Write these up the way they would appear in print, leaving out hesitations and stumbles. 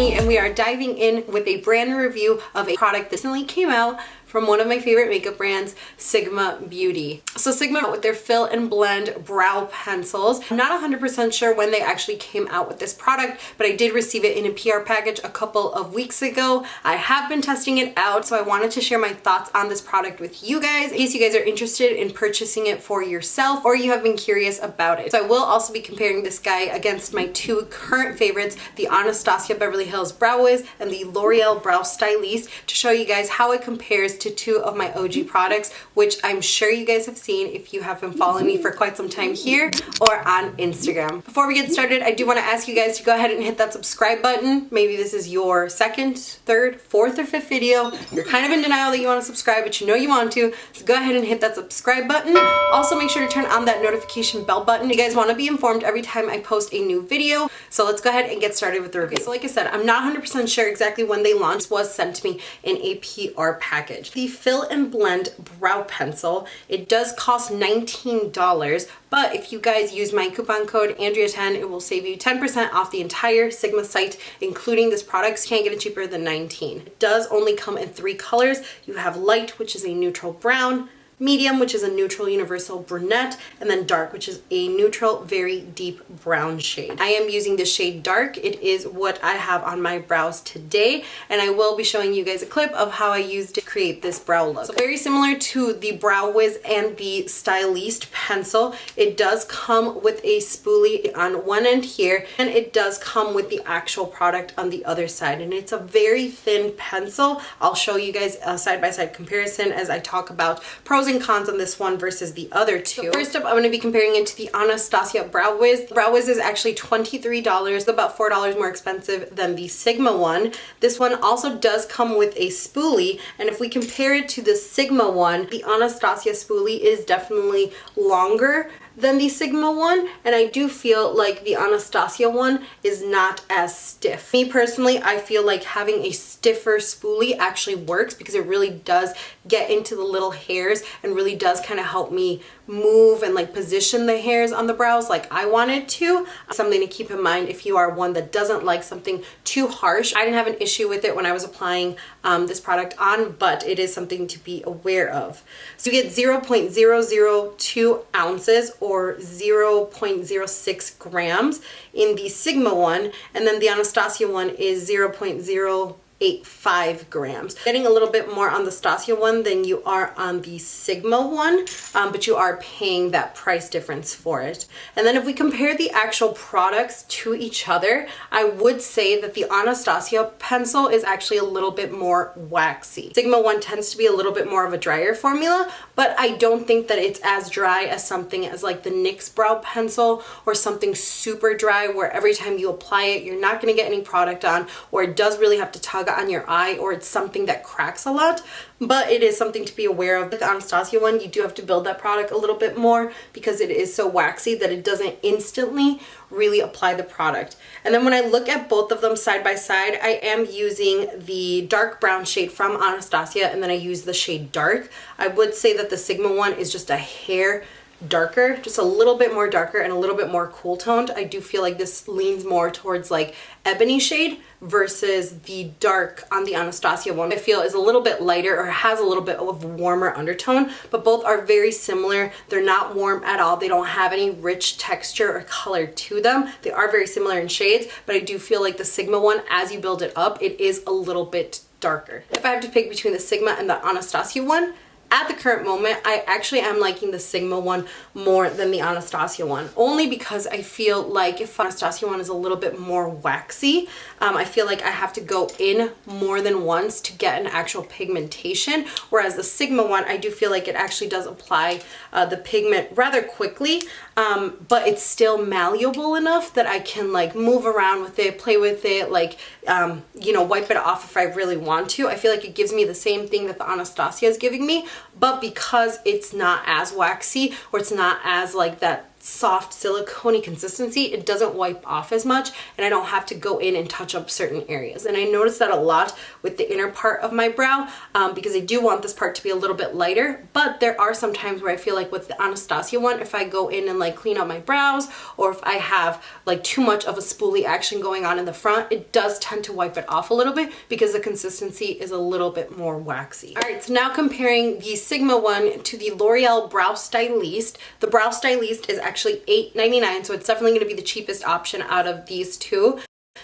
Honey, and we are diving in with a brand new review of a product that recently came out from one of my favorite makeup brands, Sigma Beauty. So Sigma with their Fill and Blend brow pencils. I'm not 100% sure when they actually came out with this product, but I did receive it in a PR package a couple of weeks ago. I have been testing it out, so I wanted to share my thoughts on this product with you guys in case you guys are interested in purchasing it for yourself or you have been curious about it. So I will also be comparing this guy against my two current favorites, the Anastacio Beverly Hills Brow Wiz and the L'Oreal Brow Stylist, to show you guys how it compares to two of my OG products, which I'm sure you guys have seen if you have been following me for quite some time here or on Instagram. Before we get started, I do want to ask you guys to go ahead and hit that subscribe button. Maybe this is your second, third, fourth, or fifth video. You're kind of in denial that you want to subscribe, but you know you want to, so go ahead and hit that subscribe button. Also, make sure to turn on that notification bell button. You guys want to be informed every time I post a new video. So let's go ahead and get started with the review. So like I said, I'm not 100% sure exactly when they launched. This was sent to me in a PR package. The Fill and Blend brow pencil, it does cost $19, but if you guys use my coupon code Andrea10, it will save you 10% off the entire Sigma site, including this product. So you can't get it cheaper than $19. It does only come in 3 colors. You have light, which is a neutral brown, medium, which is a neutral universal brunette, and then dark, which is a neutral, very deep brown shade. I am using the shade dark. It is what I have on my brows today, and I will be showing you guys a clip of how I used to create this brow look. So very similar to the Brow Wiz and the Stylist pencil, it does come with a spoolie on one end here, and it does come with the actual product on the other side, and it's a very thin pencil. I'll show you guys a side-by-side comparison as I talk about pros and cons on this one versus the other two. So first up, I'm going to be comparing it to the Anastacio Brow Wiz. Brow Wiz is actually $23, about $4 more expensive than the Sigma one. This one also does come with a spoolie, and if we compare it to the Sigma one, the Anastasia spoolie is definitely longer than the Sigma one, and I do feel like the Anastasia one is not as stiff. Me personally, I feel like having a stiffer spoolie actually works because it really does get into the little hairs and really does kind of help me move and like position the hairs on the brows like I wanted to. Something to keep in mind if you are one that doesn't like something too harsh. I didn't have an issue with it when I was applying this product on, but it is something to be aware of. So you get 0.002 ounces or 0.06 grams in the Sigma one, and then the Anastasia one is 0.085 grams. Getting a little bit more on the Stasia one than you are on the Sigma one, but you are paying that price difference for it. And then if we compare the actual products to each other, I would say that the Anastasia pencil is actually a little bit more waxy. Sigma one tends to be a little bit more of a drier formula, but I don't think that it's as dry as something as like the NYX brow pencil or something super dry where every time you apply it, you're not going to get any product on, or it does really have to tug on your eye, or it's something that cracks a lot. But it is something to be aware of. With the Anastasia one, you do have to build that product a little bit more because it is so waxy that it doesn't instantly really apply the product. And then when I look at both of them side by side, I am using the dark brown shade from Anastasia, and then I use the shade dark. I would say that the Sigma one is just a hair darker, just a little bit more darker and a little bit more cool toned. I do feel like this leans more towards like ebony shade versus the dark on the Anastasia one I feel is a little bit lighter or has a little bit of warmer undertone, but both are very similar. They're not warm at all. They don't have any rich texture or color to them. They are very similar in shades, but I do feel like the Sigma one, as you build it up, it is a little bit darker. If I have to pick between the Sigma and the Anastasia one, at the current moment, I actually am liking the Sigma one more than the Anastasia one, only because I feel like if Anastasia one is a little bit more waxy, I feel like I have to go in more than once to get an actual pigmentation, whereas the Sigma one, I do feel like it actually does apply the pigment rather quickly, but it's still malleable enough that I can like move around with it, play with it, like, you know, wipe it off if I really want to. I feel like it gives me the same thing that the Anastasia is giving me, but because it's not as waxy or it's not as like that soft silicone consistency, it doesn't wipe off as much, and I don't have to go in and touch up certain areas. And I noticed that a lot with the inner part of my brow, because I do want this part to be a little bit lighter, but there are some times where I feel like with the Anastasia one, if I go in and like clean up my brows, or if I have like too much of a spoolie action going on in the front, it does tend to wipe it off a little bit because the consistency is a little bit more waxy. All right, so now comparing the Sigma one to the L'Oreal Brow Stylist. The Brow Stylist is actually $8.99, so it's definitely going to be the cheapest option out of these two.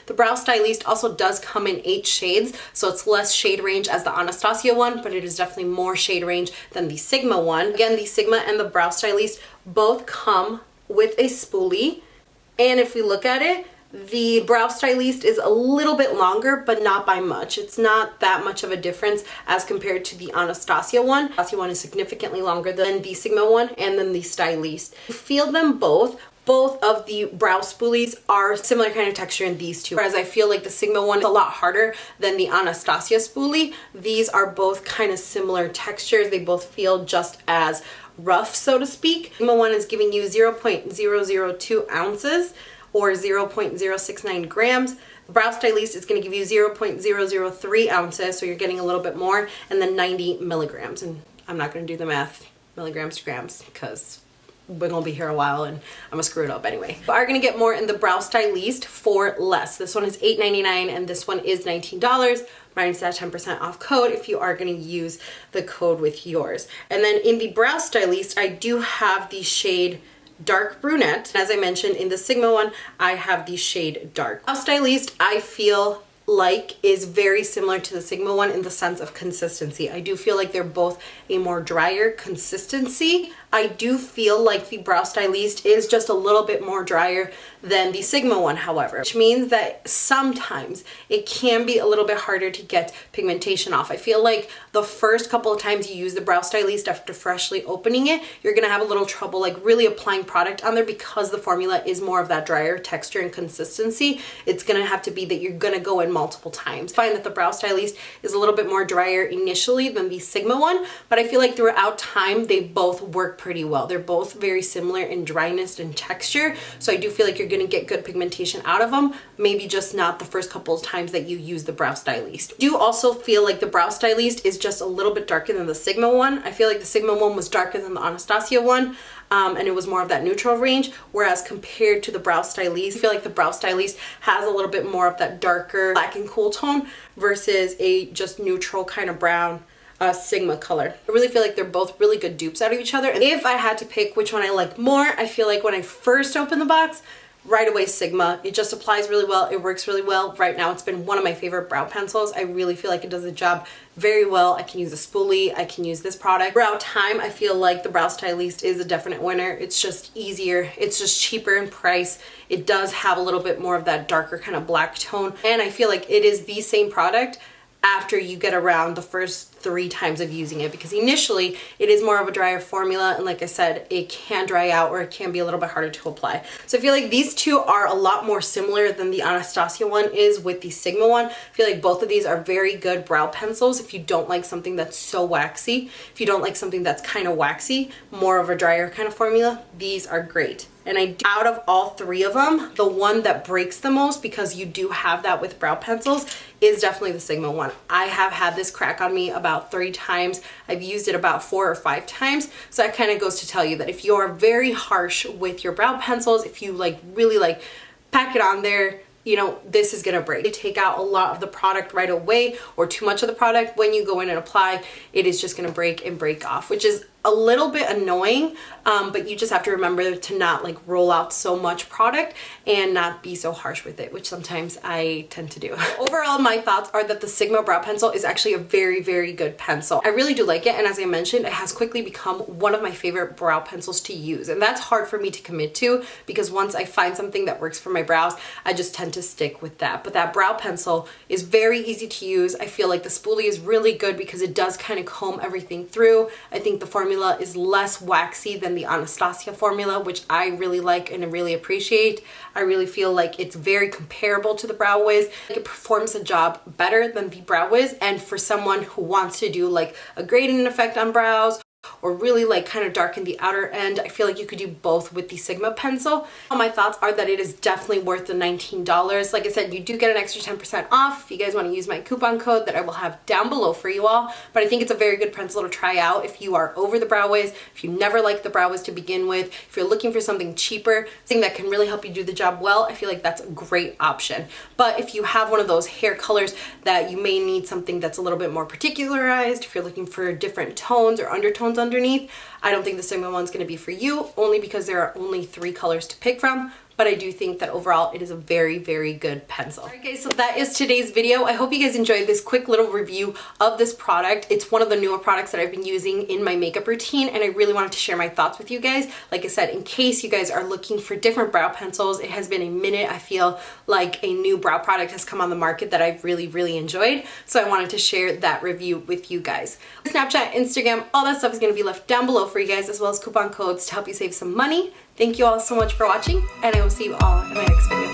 The Brow Stylist also does come in 8 shades, so it's less shade range as the Anastasia one, but it is definitely more shade range than the Sigma one. Again, the Sigma and the Brow Stylist both come with a spoolie, and if we look at it, the Brow Stylist is a little bit longer, but not by much. It's not that much of a difference as compared to the Anastasia one. Anastasia one is significantly longer than the Sigma one and then the Stylist. I feel them both. Both of the brow spoolies are similar kind of texture in these two. Whereas I feel like the Sigma one is a lot harder than the Anastasia spoolie. These are both kind of similar textures. They both feel just as rough, so to speak. Sigma one is giving you 0.002 ounces or 0.069 grams. The Brow Stylist is going to give you 0.003 ounces, so you're getting a little bit more, and then 90 milligrams. And I'm not going to do the math, milligrams to grams, because we're going to be here a while and I'm going to screw it up anyway. You are going to get more in the Brow Stylist for less. This one is $8.99 and this one is $19. Minus that 10% off code if you are going to use the code with yours. And then in the Brow Stylist, I do have the shade Dark Brunette. As I mentioned, in the Sigma one, I have the shade Dark. Brow Stylist, I feel like is very similar to the Sigma one in the sense of consistency. I do feel like they're both a more drier consistency. I do feel like the Brow Stylist is just a little bit more drier than the Sigma one, however, which means that sometimes it can be a little bit harder to get pigmentation off. I feel like the first couple of times you use the Brow Stylist after freshly opening it, you're gonna have a little trouble like really applying product on there because the formula is more of that drier texture and consistency. It's gonna have to be that you're gonna go in multiple times. I find that the Brow Stylist is a little bit more drier initially than the Sigma one, but I feel like throughout time they both work pretty well. They're both very similar in dryness and texture, so I do feel like you're going to get good pigmentation out of them, maybe just not the first couple of times that you use the Brow Stylist. I do also feel like the Brow Stylist is just a little bit darker than the Sigma one. I feel like the Sigma one was darker than the Anastasia one, and it was more of that neutral range, whereas compared to the Brow Stylist, I feel like the Brow Stylist has a little bit more of that darker black and cool tone versus a just neutral kind of brown Sigma color. I really feel like they're both really good dupes out of each other. And if I had to pick which one I like more, I feel like when I first opened the box, right away Sigma. It just applies really well. It works really well. Right now it's been one of my favorite brow pencils. I really feel like it does the job very well. I can use a spoolie. I can use this product. Throughout time, I feel like the Brow Stylist is a definite winner. It's just easier. It's just cheaper in price. It does have a little bit more of that darker kind of black tone. And I feel like it is the same product after you get around the first 3 times of using it, because initially it is more of a drier formula, and like I said, it can dry out or it can be a little bit harder to apply. So I feel like these two are a lot more similar than the Anastasia one is with the Sigma one. I feel like both of these are very good brow pencils if you don't like something that's so waxy. If you don't like something that's kind of waxy, more of a drier kind of formula, these are great. And out of all 3 of them, the one that breaks the most, because you do have that with brow pencils, is definitely the Sigma one. I have had this crack on me about 3 times. I've used it about 4 or 5 times. So that kind of goes to tell you that if you're very harsh with your brow pencils, if you like really like pack it on there, you know, this is gonna break. They take out a lot of the product right away, or too much of the product. When you go in and apply, it is just gonna break and break off, which is a little bit annoying, but you just have to remember to not like roll out so much product and not be so harsh with it, which sometimes I tend to do. Overall, my thoughts are that the Sigma brow pencil is actually a very, very good pencil. I really do like it, and as I mentioned, it has quickly become one of my favorite brow pencils to use, and that's hard for me to commit to, because once I find something that works for my brows, I just tend to stick with that. But that brow pencil is very easy to use. I feel like the spoolie is really good because it does kind of comb everything through. I think the formula is less waxy than the Anastasia formula, which I really like and I really appreciate. I really feel like it's very comparable to the Brow Wiz. It performs the job better than the Brow Wiz, and for someone who wants to do like a gradient effect on brows, or really like kind of darken the outer end. I feel like you could do both with the Sigma pencil. My thoughts are that it is definitely worth the $19. Like I said, you do get an extra 10% off if you guys want to use my coupon code that I will have down below for you all. But I think it's a very good pencil to try out if you are over the Brow Wiz, if you never liked the Brow Wiz to begin with, if you're looking for something cheaper, something that can really help you do the job well. I feel like that's a great option. But if you have one of those hair colors that you may need something that's a little bit more particularized, if you're looking for different tones or undertones underneath, I don't think the Sigma one's going to be for you, only because there are only 3 colors to pick from. But I do think that overall it is a very, very good pencil. Alright guys, so that is today's video. I hope you guys enjoyed this quick little review of this product. It's one of the newer products that I've been using in my makeup routine, and I really wanted to share my thoughts with you guys. Like I said, in case you guys are looking for different brow pencils, it has been a minute. I feel like a new brow product has come on the market that I've really, really enjoyed. So I wanted to share that review with you guys. Snapchat, Instagram, all that stuff is going to be left down below for you guys, as well as coupon codes to help you save some money. Thank you all so much for watching, and I will see you all in my next video.